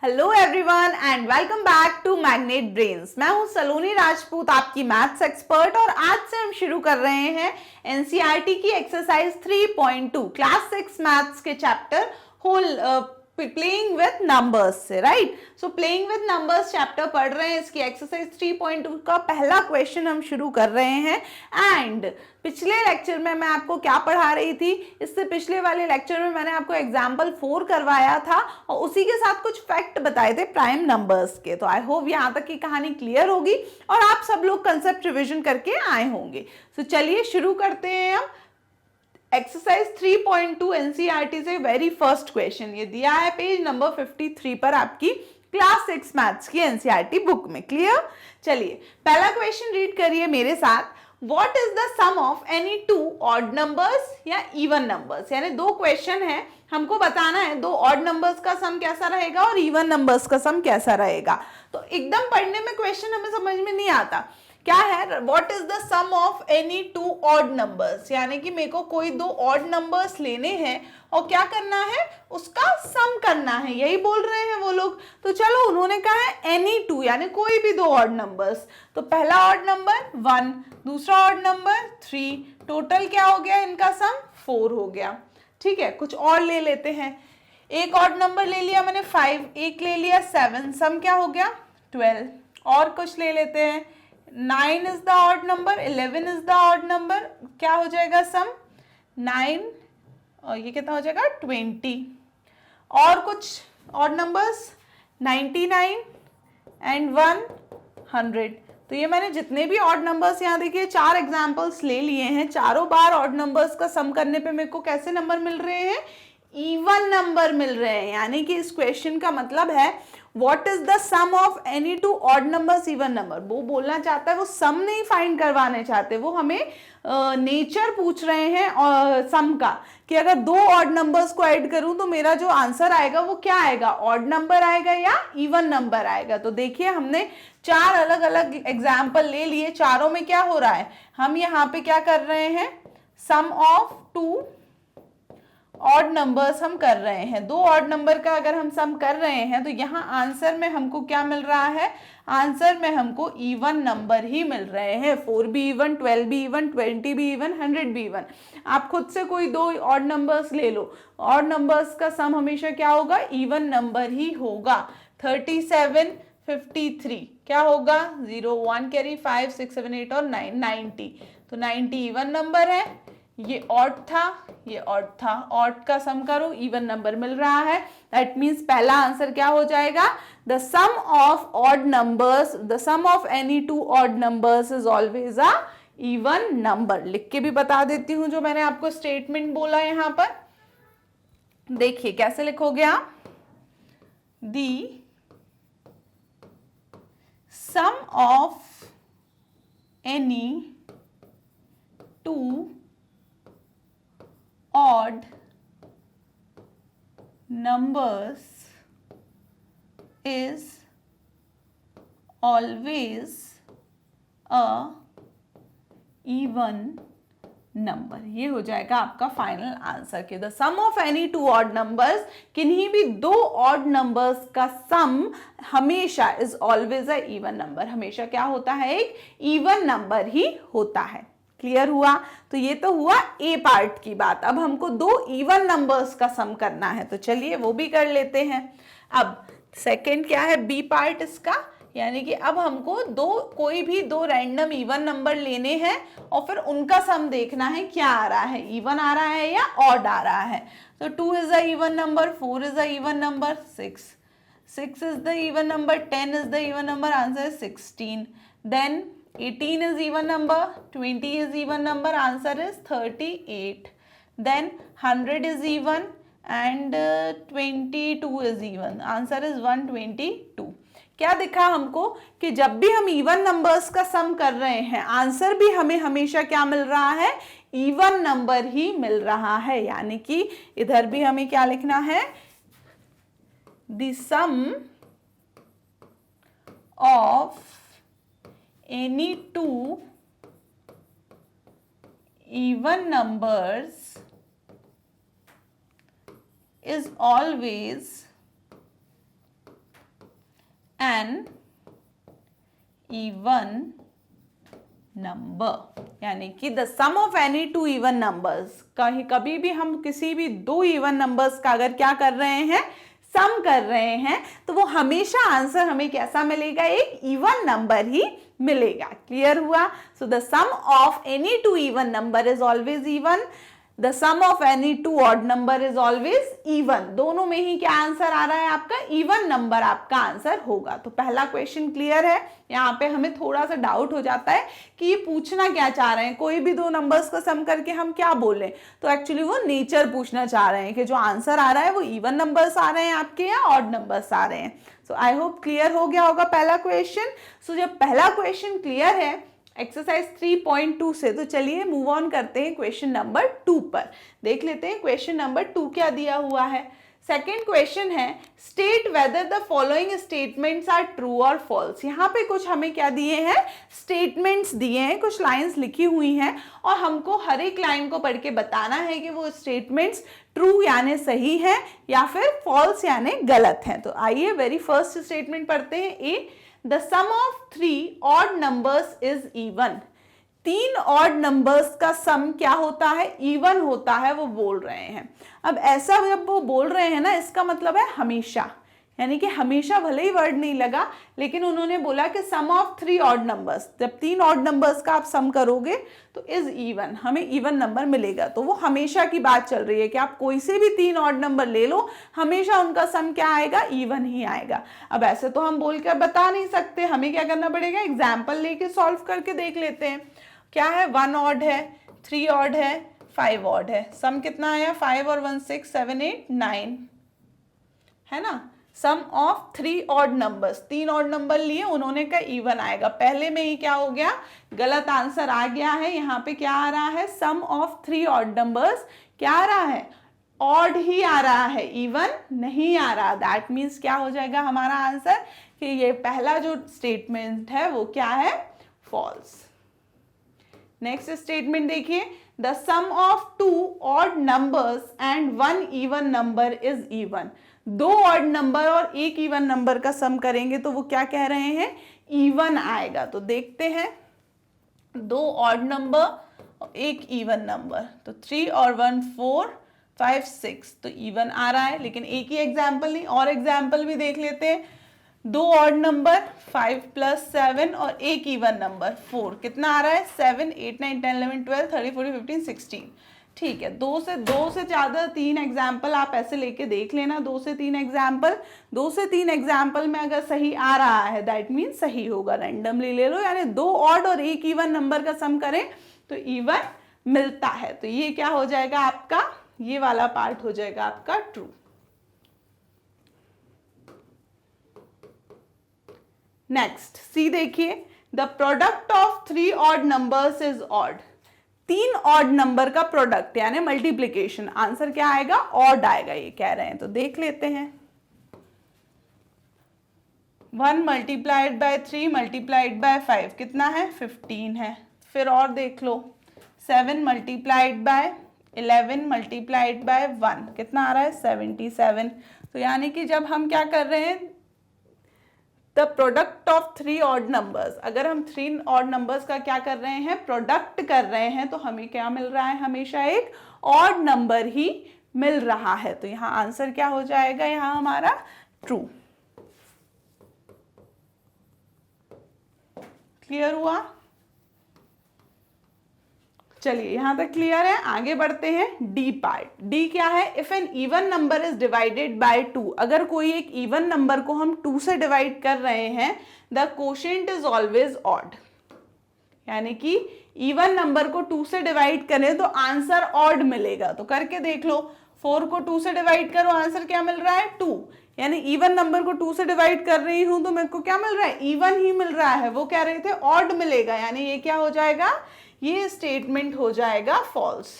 Hello everyone and welcome back to Magnet Brains. मैं हूं सलोनी राजपूत, आपकी मैथ्स एक्सपर्ट, और आज से हम शुरू कर रहे हैं एनसीईआरटी की एक्सरसाइज 3.2 क्लास 6 मैथ्स के chapter whole playing with numbers से। Right, so playing with numbers chapter पढ़ रहे हैं। इसकी एक्सरसाइज 3.2 का पहला क्वेश्चन हम शुरू कर रहे हैं। एंड पिछले लेक्चर में मैं आपको क्या पढ़ा रही थी, इससे पिछले वाले लेक्चर में मैंने आपको एग्जाम्पल 4 करवाया था और उसी के साथ कुछ फैक्ट बताए थे प्राइम नंबर्स के। तो आई होप यहाँ तक की कहानी क्लियर होगी और आप सब लोग कंसेप्ट रिविजन करके आए होंगे। सो चलिए शुरू करते हैं हम एक्सरसाइज 3.2 एनसीईआरटी से। वेरी फर्स्ट क्वेश्चन ये दिया है पेज नंबर 53 पर आपकी क्लास 6 मैथ्स की एनसीईआरटी बुक में। क्लियर? चलिए पहला क्वेश्चन रीड करिए मेरे साथ। What is the sum of any two odd numbers या even numbers? यानी दो क्वेश्चन है, हमको बताना है दो odd numbers का सम कैसा रहेगा और even numbers का सम कैसा रहेगा। तो एकदम पढ़ने में क्वेश्चन हमें समझ में नहीं आता। क्या है, what is the sum of any two odd numbers, यानी कि मेरे को कोई दो ऑड नंबर्स लेने हैं और क्या करना है, उसका सम करना है, यही बोल रहे हैं वो लोग। तो चलो उन्होंने कहा है एनी टू यानी कोई भी दो ऑड नंबर्स। तो पहला ऑड नंबर 1, दूसरा ऑड नंबर 3, टोटल क्या हो गया इनका सम 4 हो गया। ठीक है, कुछ और ले लेते हैं। एक ऑड नंबर ले लिया मैंने 5, एक ले लिया 7, सम क्या हो गया 12। और कुछ ले लेते हैं, 9 is the odd number, 11 is the odd number, क्या हो जाएगा सम 9 और ये कितना हो जाएगा 20। और कुछ ऑड नंबर्स 99 एंड 100। तो ये मैंने जितने भी ऑड नंबर्स यहाँ देखिए 4 एग्जांपल्स ले लिए हैं। चारों बार ऑड नंबर्स का सम करने पे मेरे को कैसे नंबर मिल रहे हैं, इवन नंबर मिल रहे हैं। यानी कि इस क्वेश्चन का मतलब है what is the sum of any two odd numbers even number. वो बोलना चाहता है, वो सम नहीं फाइंड करवाने चाहते, वो हमें नेचर पूछ रहे हैं सम का, कि अगर दो ऑड नंबर्स को ऐड करूं तो मेरा जो आंसर आएगा वो क्या आएगा, ऑड नंबर आएगा या इवन नंबर आएगा। तो देखिए हमने 4 अलग अलग एग्जाम्पल ले लिए, चारों में क्या हो रहा है, हम यहाँ पे क्या कर रहे हैं, सम ऑफ 2 ऑड नंबर्स हम कर रहे हैं। दो ऑड नंबर का अगर हम सम कर रहे हैं तो यहाँ आंसर में हमको क्या मिल रहा है, आंसर में हमको इवन नंबर ही मिल रहे हैं। 4 भी इवन, 12 भी इवन, 20 भी इवन, 100 भी इवन। आप खुद से कोई दो ऑड नंबर्स ले लो, ऑड नंबर्स का सम हमेशा क्या होगा, इवन नंबर ही होगा। 37, 53 क्या होगा, 0 1 कैरी 5 6 7 8 और 9 90। तो 90 इवन नंबर है, ये ऑड था, ये ऑड था, ऑड का सम करो इवन नंबर मिल रहा है। दैट मीन्स पहला आंसर क्या हो जाएगा, the sum of odd numbers, the sum of any two odd numbers is always a even number. लिख के भी बता देती हूं जो मैंने आपको स्टेटमेंट बोला यहां पर। देखिए कैसे लिखोगे आप, the sum of any two odd numbers is always a even number। ये हो जाएगा आपका फाइनल आंसर के the sum of any two odd numbers, किन्हीं भी दो ऑड नंबर्स का सम हमेशा is always a even number, हमेशा क्या होता है, एक इवन नंबर ही होता है। क्लियर हुआ? तो ये तो हुआ ए पार्ट की बात। अब हमको दो इवन नंबर्स का सम करना है, तो चलिए वो भी कर लेते हैं। अब सेकंड क्या है, बी पार्ट इसका, यानी कि अब हमको कोई भी दो रैंडम इवन नंबर लेने हैं और फिर उनका सम देखना है क्या आ रहा है, इवन आ रहा है या ऑड आ रहा है। तो 2 is a even number, 4 is a even number, 6 is the even number, 10 is the even number, answer is 16. Then 18 is even number, 20 is even number, answer is 38. Then 100 is even and 22 is even, answer is 122. क्या दिखा हमको कि जब भी हम even numbers का सम कर रहे हैं आंसर भी हमें हमेशा क्या मिल रहा है, इवन नंबर ही मिल रहा है। यानी कि इधर भी हमें क्या लिखना है, the sum of any two even numbers is always an even number, यानी कि the sum of any two even numbers, कभी भी हम किसी भी दो इवन नंबर्स का अगर क्या कर रहे हैं, सम कर रहे हैं, तो वो हमेशा आंसर हमें कैसा मिलेगा, एक इवन नंबर ही मिलेगा। क्लियर हुआ? So the sum of any two even number is always even, the sum of any two odd number is always even. दोनों में ही क्या आंसर आ रहा है आपका, इवन नंबर आपका आंसर होगा। तो पहला क्वेश्चन क्लियर है। यहाँ पे हमें थोड़ा सा डाउट हो जाता है कि ये पूछना क्या चाह रहे हैं, कोई भी दो नंबर्स का सम करके हम क्या बोले, तो एक्चुअली वो नेचर पूछना चाह रहे हैं कि जो आंसर आ रहा है वो इवन नंबर्स आ रहे हैं आपके या ऑड नंबर्स आ रहे हैं। सो आई होप क्लियर हो गया होगा पहला क्वेश्चन। सो जब पहला क्वेश्चन क्लियर है एक्सरसाइज 3.2 से, तो चलिए मूव ऑन करते हैं क्वेश्चन नंबर 2 पर। देख लेते हैं क्वेश्चन नंबर 2 क्या दिया हुआ है। सेकेंड क्वेश्चन है, state whether the following statements are true और फॉल्स। यहाँ पे कुछ हमें क्या दिए हैं, स्टेटमेंट्स दिए हैं, कुछ लाइंस लिखी हुई हैं और हमको हर एक लाइन को पढ़ के बताना है कि वो स्टेटमेंट्स ट्रू यानी सही है या फिर फॉल्स यानी गलत है। तो आइए वेरी फर्स्ट स्टेटमेंट पढ़ते हैं। A, the sum of 3 odd numbers is even. 3 odd numbers का सम क्या होता है, इवन होता है, वो बोल रहे हैं। अब ऐसा जब वो बोल रहे हैं ना, इसका मतलब है हमेशा, यानी कि हमेशा भले ही वर्ड नहीं लगा, लेकिन उन्होंने बोला कि सम ऑफ 3 ऑड नंबर्स, जब 3 ऑड नंबर्स का आप सम करोगे तो इज इवन, हमें इवन नंबर मिलेगा। तो वो हमेशा की बात चल रही है कि आप कोई से भी 3 ऑड नंबर ले लो, हमेशा उनका सम क्या आएगा, इवन ही आएगा। अब ऐसे तो हम बोलकर बता नहीं सकते, हमें क्या करना पड़ेगा, एग्जाम्पल लेके सॉल्व करके देख लेते हैं। क्या है, 1 ऑड है, 3 ऑड है, 5 ऑड है। सम कितना आया, 5 और 1 6 7 8 9 है ना। Sum of 3 odd numbers, 3 odd number लिए, उन्होंने कहा इवन आएगा। पहले में ही क्या हो गया, गलत आंसर आ गया है। यहाँ पे क्या आ रहा है, सम ऑफ 3 ऑड नंबर्स क्या आ रहा है, ऑड ही आ रहा है, इवन नहीं आ रहा। दैट मीन्स क्या हो जाएगा हमारा आंसर कि ये पहला जो स्टेटमेंट है वो क्या है, फॉल्स। नेक्स्ट स्टेटमेंट देखिए, the sum of 2 odd numbers and 1 even number is even. 2 odd number और 1 इवन नंबर का सम करेंगे तो वो क्या कह रहे हैं, इवन आएगा। तो देखते हैं, 2 ऑड नंबर और 1 इवन नंबर, तो 3 और 1 4 5 6, तो इवन आ रहा है। लेकिन एक ही एग्जाम्पल नहीं, और एग्जाम्पल भी देख लेते हैं। 2 ऑड नंबर 5 + 7 और 1 इवन नंबर 4, कितना आ रहा है, 7 8 9 10 11 12 13 14 15 16। ठीक है, 2 से ज़्यादा 3 एग्जाम्पल आप ऐसे लेके देख लेना, 2 से 3 एग्जाम्पल, 2 से 3 एग्जाम्पल में अगर सही आ रहा है दैट मीन सही होगा, रैंडमली ले लो। यानी 2 ऑड और 1 इवन नंबर का सम करें तो इवन मिलता है। तो ये क्या हो जाएगा आपका, ये वाला पार्ट हो जाएगा आपका ट्रू। नेक्स्ट सी देखिए, the product of 3 odd numbers is odd. 3 odd number का प्रोडक्ट यानी मल्टीप्लीकेशन, आंसर क्या आएगा, ऑड आएगा, ये कह रहे हैं। तो देख लेते हैं, 1 × 3 × 5 कितना है, 15 है। फिर और देख लो, 7 × 11 × 1 कितना आ रहा है, 77। तो यानी कि जब हम क्या कर रहे हैं, the product of 3 odd numbers, अगर हम 3 ऑड नंबर्स का क्या कर रहे हैं, प्रोडक्ट कर रहे हैं, तो हमें क्या मिल रहा है, हमेशा एक ऑड नंबर ही मिल रहा है। तो यहाँ आंसर क्या हो जाएगा, यहाँ हमारा ट्रू। क्लियर हुआ? चलिए यहां तक क्लियर है, आगे बढ़ते हैं डी पार्ट। डी क्या है, if an even number is divided by 2, अगर कोई एक इवन नंबर को हम 2 से डिवाइड कर रहे हैं, the quotient is always odd. यानी कि इवन नंबर को 2 से डिवाइड करें तो आंसर ऑड मिलेगा। तो करके देख लो, 4 को 2 से डिवाइड करो, आंसर क्या मिल रहा है, 2। यानी इवन नंबर को 2 से डिवाइड कर रही हूं तो मेरे को क्या मिल रहा है, इवन ही मिल रहा है। वो कह रहे थे ऑड मिलेगा, यानी ये क्या हो जाएगा, ये स्टेटमेंट हो जाएगा फॉल्स।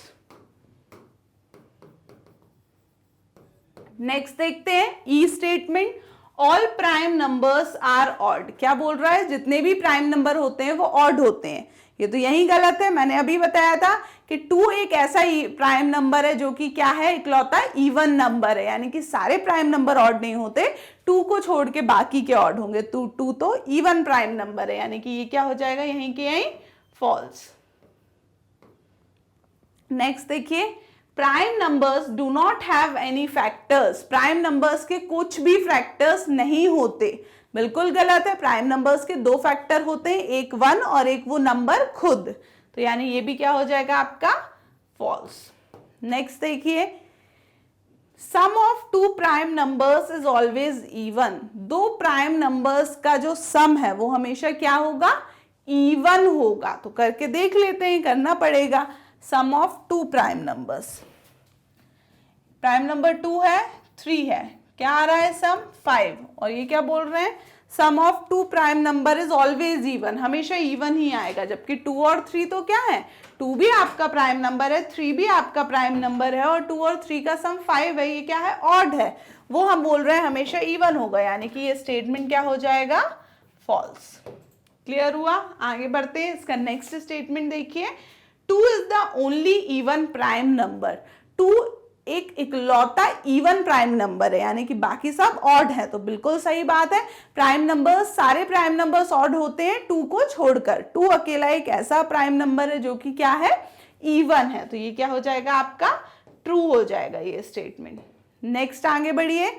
नेक्स्ट देखते हैं E statement, all prime numbers are odd. क्या बोल रहा है, जितने भी प्राइम नंबर होते हैं वो ऑड होते हैं। ये तो यही गलत है, मैंने अभी बताया था कि 2 एक ऐसा प्राइम नंबर है जो कि क्या है, इकलौता इवन नंबर है। यानी कि सारे प्राइम नंबर ऑड नहीं होते, 2 को छोड़ के बाकी के ऑड होंगे, तो 2 तो इवन प्राइम नंबर है, यानी कि ये क्या हो जाएगा, यहीं के यहीं फॉल्स। नेक्स्ट देखिए, prime numbers do not have any factors. Prime numbers के कुछ भी फैक्टर्स नहीं होते, बिल्कुल गलत है। प्राइम नंबर्स के 2 फैक्टर होते हैं, एक 1 और एक वो नंबर खुद, तो यानी ये भी क्या हो जाएगा आपका फॉल्स। नेक्स्ट देखिए, sum of 2 prime numbers is always even. 2 prime numbers का जो सम है वो हमेशा क्या होगा, इवन होगा। तो करके देख लेते हैं, करना पड़ेगा। Sum of 2 prime numbers, prime number 2 है, 3 है, क्या आ रहा है सम 5, और ये क्या बोल रहे हैं, sum of 2 prime number is always even, हमेशा इवन ही आएगा। जबकि 2 और 3 तो क्या है, 2 भी आपका प्राइम नंबर है, 3 भी आपका प्राइम नंबर है, और 2 और 3 का सम 5 है, ये क्या है, ऑड है, वो हम बोल रहे हैं हमेशा इवन होगा, यानी कि ये स्टेटमेंट क्या हो जाएगा, फॉल्स। क्लियर हुआ? आगे बढ़ते हैं, इसका नेक्स्ट स्टेटमेंट देखिए, 2 is the only even prime number. 2 एक इकलौता इवन प्राइम नंबर है, यानी कि बाकी सब ऑड है, तो बिल्कुल सही बात है। प्राइम नंबर्स, सारे प्राइम नंबर्स ऑड होते हैं 2 को छोड़कर। 2 अकेला एक ऐसा प्राइम नंबर है जो कि क्या है, इवन है, तो ये क्या हो जाएगा आपका, ट्रू हो जाएगा ये स्टेटमेंट। नेक्स्ट आगे बढ़िए,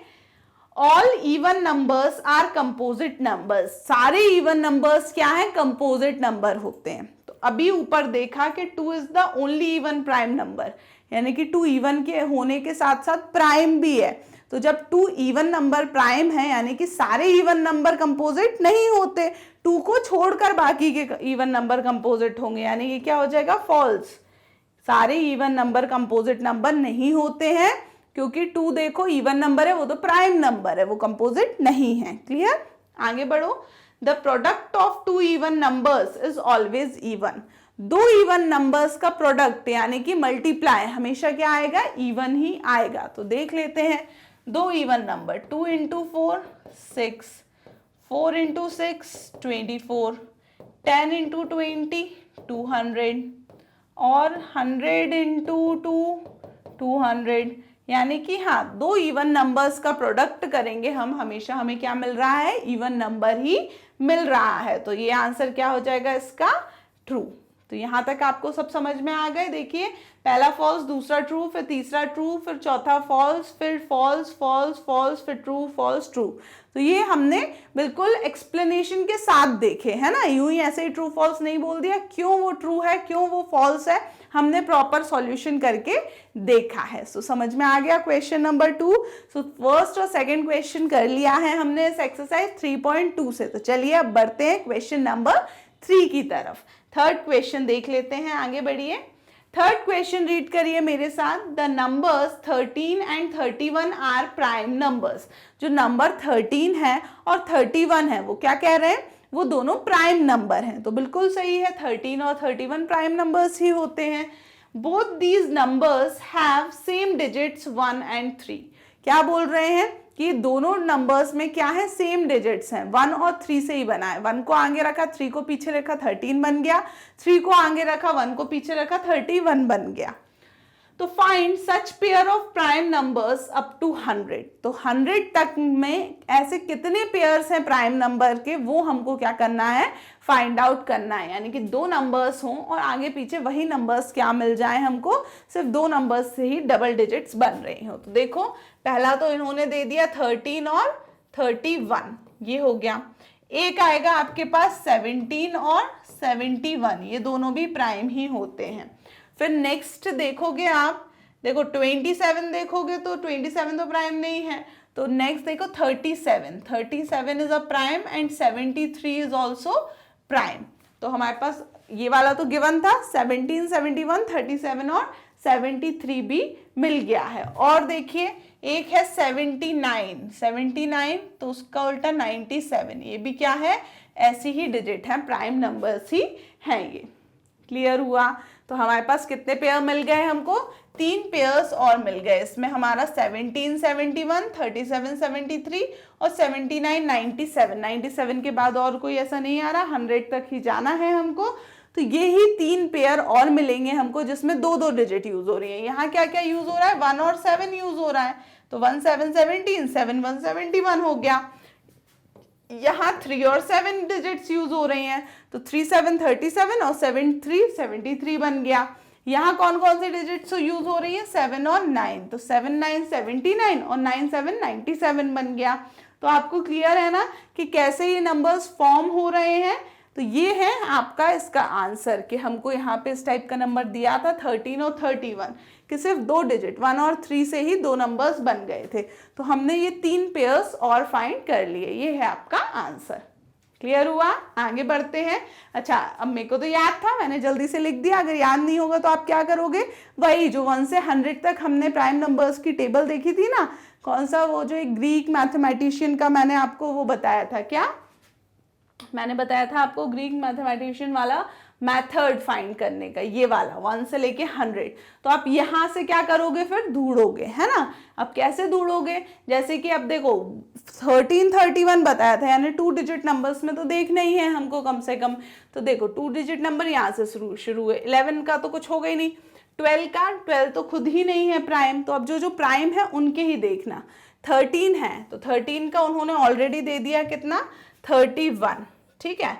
all even numbers are composite numbers. सारे इवन नंबर्स क्या है, कंपोजिट नंबर होते हैं। तो अभी ऊपर देखा कि 2 is the only even prime number, यानी कि 2 इवन के होने के साथ साथ प्राइम भी है। तो जब 2 इवन नंबर प्राइम है, यानी कि सारे इवन नंबर कंपोजिट नहीं होते, 2 को छोड़कर बाकी के इवन नंबर कंपोजिट होंगे, यानी कि क्या हो जाएगा, फॉल्स। सारे इवन नंबर कंपोजिट नंबर नहीं होते हैं, क्योंकि 2 देखो इवन नंबर है, वो तो प्राइम नंबर है, वो कंपोजिट नहीं है। क्लियर? आगे बढ़ो, the product of 2 even numbers is always even. 2 even numbers का प्रोडक्ट यानी कि मल्टीप्लाई हमेशा क्या आएगा, इवन ही आएगा। तो देख लेते हैं, 2 even number, 2 into 4 6, 4 into 6 24, 10 into 20 200, और 100 इंटू 2 200, यानी कि हाँ, 2 इवन नंबर्स का प्रोडक्ट करेंगे हम, हमेशा हमें क्या मिल रहा है, इवन नंबर ही मिल रहा है। तो ये आंसर क्या हो जाएगा इसका, ट्रू। तो यहां तक आपको सब समझ में आ गए। देखिए, पहला फॉल्स, दूसरा ट्रू, फिर तीसरा ट्रू, फिर चौथा फॉल्स, फिर फॉल्स फॉल्स फॉल्स, फिर ट्रू फॉल्स ट्रू। तो ये हमने बिल्कुल एक्सप्लेनेशन के साथ देखे है ना, यूं ही ऐसे ही ट्रू फॉल्स नहीं बोल दिया, क्यों वो ट्रू है, क्यों वो फॉल्स है, हमने प्रॉपर सॉल्यूशन करके देखा है। सो समझ में आ गया क्वेश्चन नंबर 2। सो फर्स्ट और सेकंड क्वेश्चन कर लिया है हमने इस एक्सरसाइज 3.2 से। तो चलिए अब बढ़ते हैं क्वेश्चन नंबर 3 की तरफ। थर्ड क्वेश्चन देख लेते हैं, आगे बढ़िए। थर्ड क्वेश्चन रीड करिए मेरे साथ। The numbers 13 and 31 are prime numbers. जो नंबर 13 है और 31 है वो क्या कह रहे हैं, वो दोनों प्राइम नंबर हैं। तो बिल्कुल सही है, 13 और 31 प्राइम नंबर्स ही होते हैं। Both these numbers have same digits 1 and 3। क्या बोल रहे हैं कि दोनों नंबर्स में क्या है, सेम डिजिट्स हैं, 1 और 3 से ही बना है। 1 को आगे रखा, 3 को पीछे रखा, 13 बन गया। 3 को आगे रखा, 1 को पीछे रखा, 31 बन गया। तो find such pair of prime numbers up to 100। तो 100 तक में ऐसे कितने पेयर्स हैं प्राइम नंबर के, वो हमको क्या करना है, फाइंड आउट करना है। यानी कि 2 नंबर्स हों और आगे पीछे वही नंबर्स क्या मिल जाए हमको, सिर्फ 2 नंबर्स से ही डबल डिजिट्स बन रहे हो। तो देखो, पहला तो इन्होंने दे दिया 13 और 31, ये हो गया। एक आएगा आपके पास 17 और 71, ये दोनों भी प्राइम ही होते हैं। फिर नेक्स्ट देखोगे आप, देखो 27 देखोगे तो 27 तो प्राइम नहीं है। तो नेक्स्ट देखो 37 is a prime and 73 is also prime. तो हमारे पास ये वाला तो गिवन था, 17, 71, 37 और 73 भी मिल गया है। और देखिए एक है 79 तो उसका उल्टा 97, ये भी क्या है, ऐसी ही डिजिट है, प्राइम नंबर्स ही हैं ये। क्लियर हुआ? तो हमारे पास कितने पेयर मिल गए हमको, 3 पेयर्स और मिल गए। इसमें हमारा 17 71, 37 73 और 79 97 के बाद और कोई ऐसा नहीं आ रहा, 100 तक ही जाना है हमको। तो ये ही 3 पेयर और मिलेंगे हमको जिसमें 2-2 डिजिट यूज हो रही है। यहाँ क्या क्या यूज हो रहा है, 1 और 7 यूज हो रहा है। तो 1 7 17, 7 1 71 हो गया। यहाँ 3 और 7 डिजिट्स यूज हो रही हैं, तो 3 7 37 और 7 3 73 बन गया। यहाँ कौन कौन सी डिजिट्स यूज हो रही है, 7 और 9, तो 7 9 79 और 9 7 97 बन गया। तो आपको क्लियर है ना कि कैसे ये नंबर्स फॉर्म हो रहे हैं। तो ये है आपका इसका आंसर कि हमको यहाँ पे इस टाइप का नंबर दिया था 13 और 31 कि सिर्फ 2 डिजिट 1 और 3 से ही 2 नंबर्स बन गए थे। तो हमने ये 3 पेयर्स और फाइंड कर लिए। ये है आपका आंसर। क्लियर हुआ? आगे बढ़ते हैं। अच्छा, अब मेरे को तो याद था, मैंने जल्दी से लिख दिया। अगर याद नहीं होगा तो आप क्या करोगे, वही जो 1 से 100 तक हमने प्राइम नंबर्स की टेबल देखी थी ना, कौन सा, वो जो एक ग्रीक मैथमेटिशियन का मैंने आपको वो बताया था, क्या मैंने बताया था आपको, ग्रीक मैथमेटिशियन वाला मेथड फाइंड करने का, ये वाला 1 से लेके 100। तो आप यहाँ से क्या करोगे, फिर ढूंढोगे, है ना। अब कैसे ढूंढोगे, जैसे कि अब देखो 13 31 बताया था, यानी 2 डिजिट नंबर्स में तो देखना ही है हमको कम से कम। तो देखो 2 डिजिट नंबर यहाँ से शुरू है। 11 का तो कुछ होगा ही नहीं, 12 तो खुद ही नहीं है प्राइम, तो अब जो जो प्राइम है उनके ही देखना। 13 है तो 13 का उन्होंने ऑलरेडी दे दिया कितना, 31, ठीक है।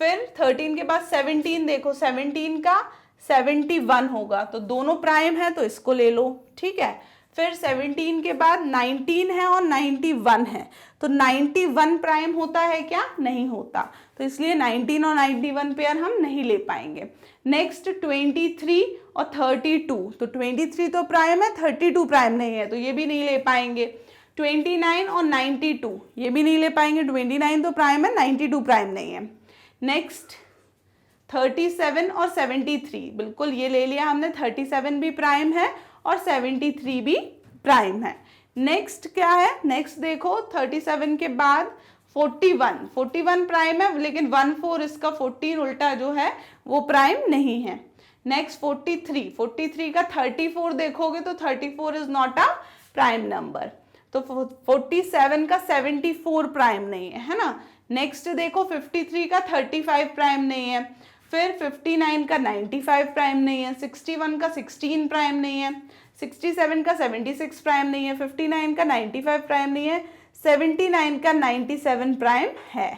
फिर 13 के बाद 17 देखो, 17 का 71 होगा, तो दोनों प्राइम है तो इसको ले लो, ठीक है। फिर 17 के बाद 19 है और 91 है, तो 91 प्राइम होता है क्या, नहीं होता, तो इसलिए 19 और 91 पेयर हम नहीं ले पाएंगे। नेक्स्ट 23 और 32, तो 23 तो प्राइम है, 32 प्राइम नहीं है, तो ये भी नहीं ले पाएंगे। 29 और 92 ये भी नहीं ले पाएंगे, 29 तो प्राइम है, 92 प्राइम नहीं है। नेक्स्ट 37 और 73, बिल्कुल ये ले लिया हमने, 37 भी प्राइम है और 73 भी प्राइम है। नेक्स्ट क्या है, नेक्स्ट देखो 37 के बाद 41 प्राइम है, लेकिन 14 इसका 14 उल्टा जो है वो प्राइम नहीं है। नेक्स्ट 43 का 34 देखोगे तो 34 is not a prime number, तो 47 का 74 प्राइम नहीं है ना। नेक्स्ट देखो 53 का 35 प्राइम नहीं है, फिर 59 का 95 प्राइम नहीं है, 61 का 16 प्राइम नहीं है, 67 का 76 प्राइम नहीं है, 59 का 95 प्राइम नहीं है, 79 का 97 प्राइम है,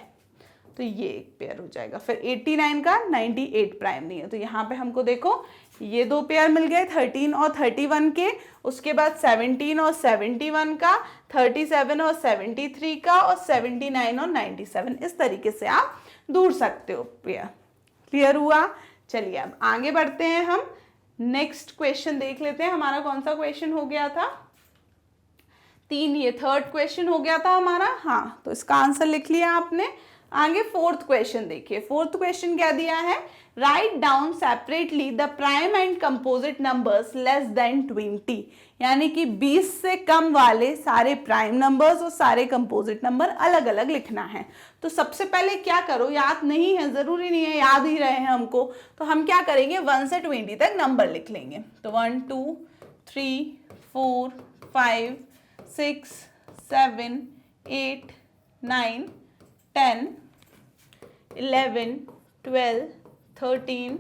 तो ये एक पेयर हो जाएगा। फिर 89 का 98 प्राइम नहीं है, तो यहाँ पे हमको देखो ये 2 पेयर मिल गए 13 और 31 के। उसके बाद 17 और 71 का, 37 और 73 का, और 79 और 97, इस तरीके से आप ढूंढ सकते हो पेयर। क्लियर हुआ? चलिए अब आगे बढ़ते हैं, हम नेक्स्ट क्वेश्चन देख लेते हैं। हमारा कौन सा क्वेश्चन हो गया था, 3, ये 3rd क्वेश्चन हो गया था हमारा, हाँ, तो इसका आंसर लिख लिया आपने। आगे 4th क्वेश्चन देखिए। 4th क्वेश्चन क्या दिया है, write down separately the prime and composite numbers less than 20, यानी कि 20 से कम वाले सारे प्राइम नंबर्स और सारे कंपोजिट नंबर अलग अलग लिखना है। तो सबसे पहले क्या करो, याद नहीं है, जरूरी नहीं है याद ही रहे हैं हमको, तो हम क्या करेंगे 1 से 20 तक नंबर लिख लेंगे। तो 1 2 3 4 5 6 7 8 9 10 11 12 13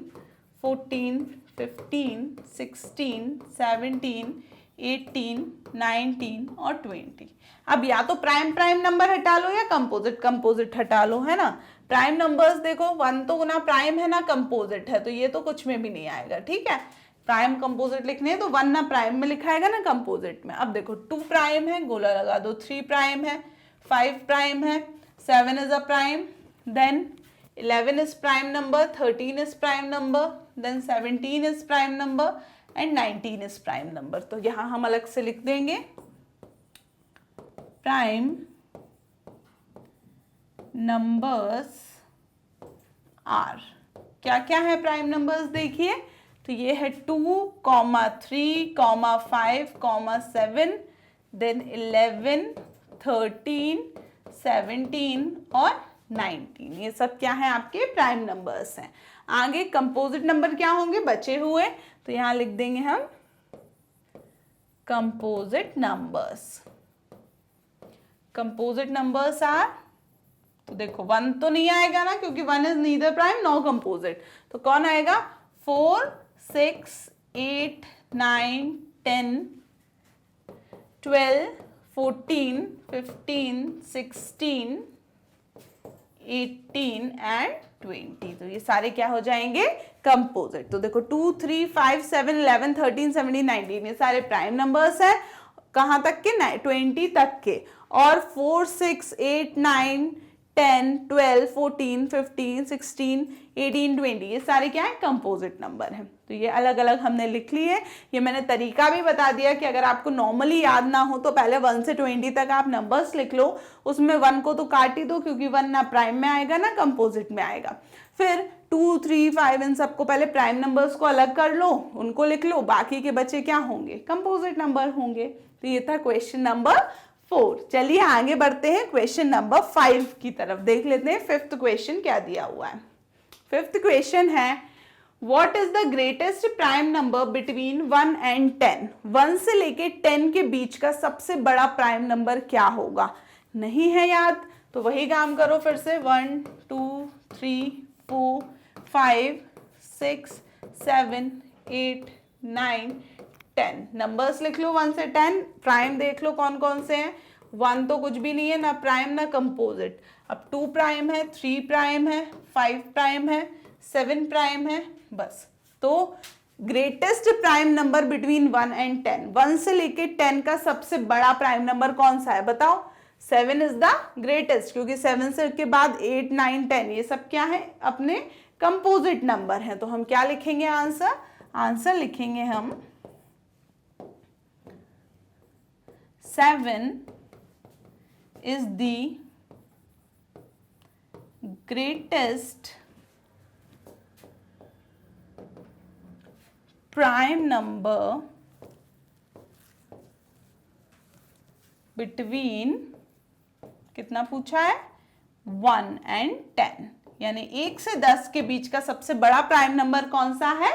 14 15 16 17 18 19 और 20। अब या तो प्राइम प्राइम नंबर हटा लो या कंपोजिट कंपोजिट हटा लो, है ना। प्राइम नंबर्स देखो 1 तो ना प्राइम है ना कंपोजिट है, तो ये तो कुछ में भी नहीं आएगा, ठीक है। प्राइम कंपोजिट लिखने हैं तो 1 ना प्राइम में लिखा आएगा ना कंपोजिट में। अब देखो 2 प्राइम है, गोला लगा दो, 3 प्राइम है, 5 प्राइम है, 7 is a prime, then 11 is prime number, 13 is prime number, then 17 is prime number and 19 is prime number। तो यहाँ हम अलग से लिख देंगे prime numbers are, क्या क्या है प्राइम नंबर्स देखिए, तो ये है 2, 3, 5, 7, then 11, 13, 17 और 19, ये सब क्या है आपके प्राइम नंबर्स हैं। आगे कंपोजिट नंबर क्या होंगे बचे हुए, तो यहां लिख देंगे हम composite numbers. Composite numbers are, तो देखो 1 तो नहीं आएगा ना, क्योंकि 1 is neither prime no composite, तो कौन आएगा 4 6 8 9 10 12, 14, 15, 16, 18 एंड 20। तो ये सारे क्या हो जाएंगे? कंपोजिट। तो देखो 2, 3, 5, 7, 11, 13, 17, 19 ये सारे प्राइम नंबर्स हैं। कहाँ तक के? 20 तक के। और 4, 6, 8, 9, 10, 12, 14, 15, 16, 18, 20 ये सारे क्या है? कंपोजिट नंबर हैं। तो ये अलग अलग हमने लिख लिए। ये मैंने तरीका भी बता दिया कि अगर आपको नॉर्मली याद ना हो तो पहले 1 से 20 तक आप नंबर्स लिख लो, उसमें 1 को तो काट ही दो क्योंकि 1 ना प्राइम में आएगा ना कंपोजिट में आएगा। फिर 2, 3, 5 इन सबको पहले प्राइम नंबर्स को अलग कर लो, उनको लिख लो, बाकी के बच्चे क्या होंगे? कंपोजिट नंबर होंगे। तो ये था क्वेश्चन नंबर 4। चलिए आगे बढ़ते हैं क्वेश्चन नंबर 5 की तरफ। देख लेते हैं 5th क्वेश्चन क्या दिया हुआ है। 5th क्वेश्चन है what is the greatest prime number between 1 and 10? 1 से लेके 10 के बीच का सबसे बड़ा प्राइम नंबर क्या होगा? नहीं है याद तो वही काम करो फिर से। 1, 2, 3, 4, 5, 6, 7, 8, 9, 10 नंबर्स लिख लो 1 से 10। प्राइम देख लो कौन कौन से हैं। 1 तो कुछ भी नहीं है, ना प्राइम ना कंपोजिट। अब 2 प्राइम है, 3 प्राइम है, 5 प्राइम है, 7 प्राइम है, बस। तो greatest prime number between 1 and 10, 1 से लेके 10 का सबसे बड़ा प्राइम नंबर कौन सा है बताओ? 7 इज द ग्रेटेस्ट, क्योंकि 7 से के बाद 8, 9, 10 ये सब क्या है? अपने कंपोजिट नंबर हैं। तो हम क्या लिखेंगे आंसर? आंसर लिखेंगे हम 7 is the greatest prime number between कितना पूछा है? 1 and 10, यानी 1 से 10 के बीच का सबसे बड़ा प्राइम नंबर कौन सा है?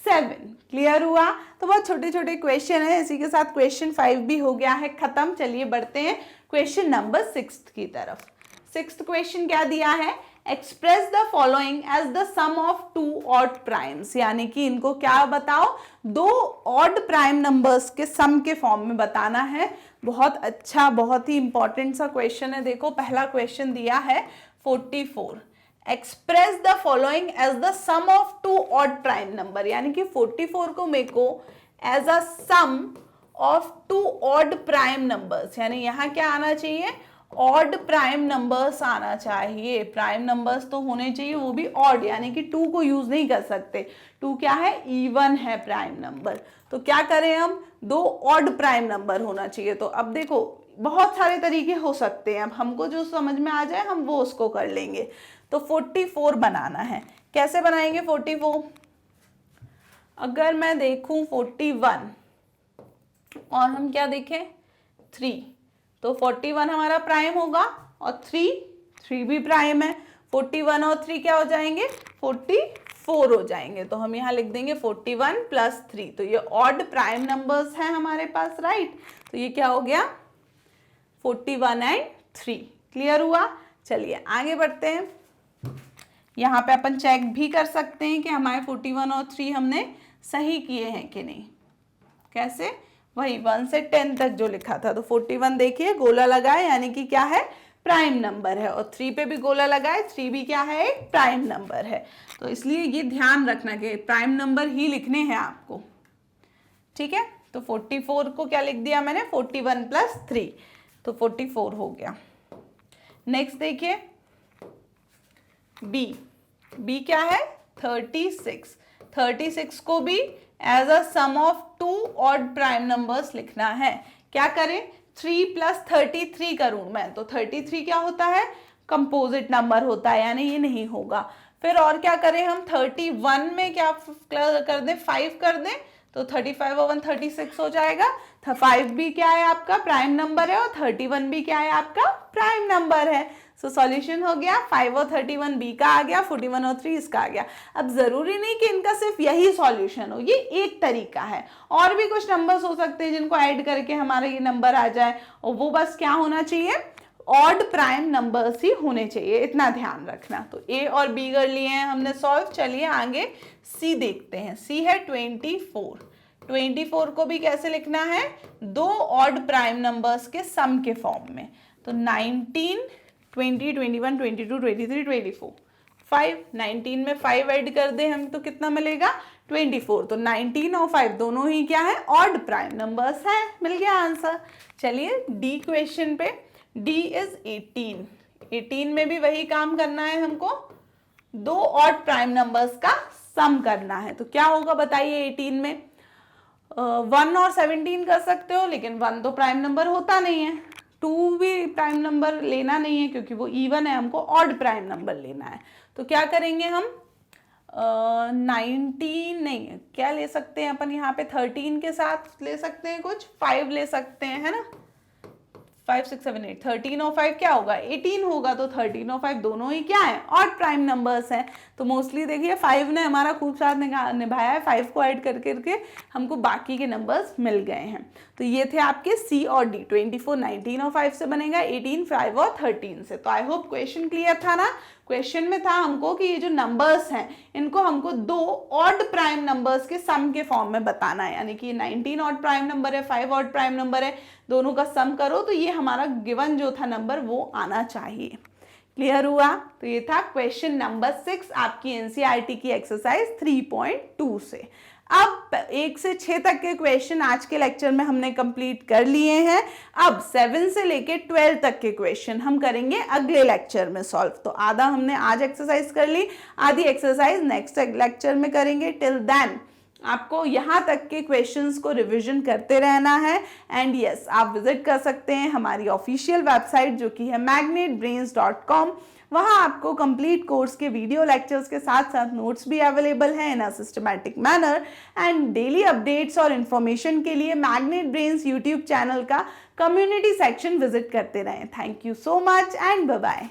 7। क्लियर हुआ? तो बहुत छोटे छोटे क्वेश्चन है। इसी के साथ क्वेश्चन 5 भी हो गया है खत्म। चलिए बढ़ते हैं क्वेश्चन नंबर 6 की तरफ। 6th क्वेश्चन क्या दिया है? Express the following as the sum of 2 odd primes, यानी कि इनको क्या बताओ? 2 ऑड प्राइम नंबर्स के सम के फॉर्म में बताना है। बहुत अच्छा, बहुत ही इंपॉर्टेंट सा क्वेश्चन है। देखो पहला क्वेश्चन दिया है 44। Express the following as the sum of 2 odd prime number, यानी कि 44 को मेरे को as a sum of 2 odd prime numbers, यानी यहाँ क्या आना चाहिए? ऑड प्राइम नंबर्स आना चाहिए। प्राइम नंबर्स तो होने चाहिए, वो भी ऑड, यानी कि 2 को यूज नहीं कर सकते। 2 क्या है? इवन है प्राइम नंबर। तो क्या करें हम? 2 ऑड प्राइम नंबर होना चाहिए। तो अब देखो बहुत सारे तरीके हो सकते हैं, अब हमको जो समझ में आ जाए हम वो उसको कर लेंगे। तो 44 बनाना है। कैसे बनाएंगे 44? अगर मैं देखूं 41 और हम क्या देखें 3, तो 41 हमारा प्राइम होगा और 3 भी प्राइम है। 41 और 3 क्या हो जाएंगे? 44 हो जाएंगे। तो हम यहाँ लिख देंगे 41 प्लस 3। तो ये ऑड प्राइम नंबर्स हैं हमारे पास, राइट? तो ये क्या हो गया? 41 एंड 3। क्लियर हुआ? चलिए आगे बढ़ते हैं। यहाँ पे अपन चेक भी कर सकते हैं कि हमारे 41 और 3 हमने सही किए हैं कि नहीं। कैसे? वही 1 से 10 तक जो लिखा था। तो 41 देखिए गोला लगाए, यानी कि क्या है? प्राइम नंबर है। और 3 पे भी गोला लगाए, 3 भी क्या है? एक प्राइम नंबर है। तो इसलिए ये ध्यान रखना कि प्राइम नंबर ही लिखने हैं आपको। ठीक है? तो 44 को क्या लिख दिया मैंने? 41 प्लस 3, तो 44 हो गया। नेक्स्ट देखिए बी क्या है? 36। 36 को भी as a sum of 2 odd prime numbers लिखना है। क्या करें? 3 प्लस 33 करूं मैं, तो 33 क्या होता है? कंपोजिट नंबर होता है, यानी ये नहीं होगा। फिर और क्या करें हम? 31 में क्या कर दें? 5 कर दें, तो 35 और 1 36 हो जाएगा। 5 भी क्या है आपका? प्राइम नंबर है, और 31 भी क्या है आपका? प्राइम नंबर है। सो सॉल्यूशन हो गया 5 और 31 बी का आ गया, 41 और 3 इसका आ गया। अब जरूरी नहीं कि इनका सिर्फ यही सॉल्यूशन हो, ये एक तरीका है। और भी कुछ नंबर्स हो सकते हैं जिनको ऐड करके हमारा ये नंबर आ जाए, और वो बस क्या होना चाहिए? ऑड प्राइम नंबर्स ही होने चाहिए, इतना ध्यान रखना। तो ए और बी कर लिए हैं हमने सॉल्व। चलिए आगे सी देखते हैं। सी है 24। 24 को भी कैसे लिखना है, दो ऑड प्राइम नंबर्स के सम के फॉर्म में। तो 19, 20, 21, 22, 23, 24, 5, 19 में 5 ऐड कर दे हम तो कितना मिलेगा, 24। तो 19 और 5 दोनों ही क्या है, ऑड प्राइम नंबर्स हैं। मिल गया आंसर। चलिए डी क्वेश्चन पे, डी इज 18। 18 में भी वही काम करना है हमको, दो ऑड प्राइम नंबर्स का सम करना है। तो क्या होगा बताइए 18 में, 1 और 17 कर सकते हो, लेकिन 1 तो प्राइम नंबर होता नहीं है, 2 भी प्राइम नंबर लेना नहीं है क्योंकि वो इवन है, हमको ऑड प्राइम नंबर लेना है। तो क्या करेंगे हम, 19 नहीं, क्या ले सकते हैं अपन यहाँ पे, 13 के साथ ले सकते हैं कुछ, 5 ले सकते हैं, है ना, 5, 6, 7, 8, 13 और 5 क्या होगा, 18 होगा। तो 13 और 5 दोनों ही क्या है, ऑड प्राइम नंबर्स हैं। तो मोस्टली देखिए 5 ने हमारा खूब साथ निभाया है, 5 को ऐड कर करके हमको बाकी के नंबर्स मिल गए हैं। तो ये थे आपके सी और डी, 24 19 और 5 से बनेगा, 18 5 और 13 से। तो आई होप क्वेश्चन क्लियर था ना। क्वेश्चन में था हमको कि ये जो नंबर्स हैं इनको हमको दो ऑड प्राइम नंबर्स के सम के फॉर्म में बताना है, यानी कि 19 ऑड प्राइम नंबर है, 5 ऑड प्राइम नंबर है, दोनों का सम करो तो ये हमारा गिवन जो था नंबर वो आना चाहिए। क्लियर हुआ। तो ये था क्वेश्चन नंबर 6 आपकी एनसीईआरटी की एक्सरसाइज 3.2 से। अब 1 से 6 तक के क्वेश्चन आज के लेक्चर में हमने कंप्लीट कर लिए हैं। अब 7 से लेके 12 तक के क्वेश्चन हम करेंगे अगले लेक्चर में सॉल्व। तो आधा हमने आज एक्सरसाइज कर ली, आधी एक्सरसाइज नेक्स्ट लेक्चर में करेंगे। टिल देन आपको यहाँ तक के क्वेश्चंस को रिवीजन करते रहना है। एंड यस, आप विजिट कर सकते हैं हमारी ऑफिशियल वेबसाइट जो कि है magnetbrains.com। वहाँ आपको कंप्लीट कोर्स के वीडियो लेक्चर्स के साथ साथ नोट्स भी अवेलेबल हैं in a systematic manner. And daily updates और इन्फॉर्मेशन के लिए मैग्नेट ब्रेन्स यूट्यूब चैनल का कम्युनिटी सेक्शन विजिट करते रहें। Thank you so much and bye bye.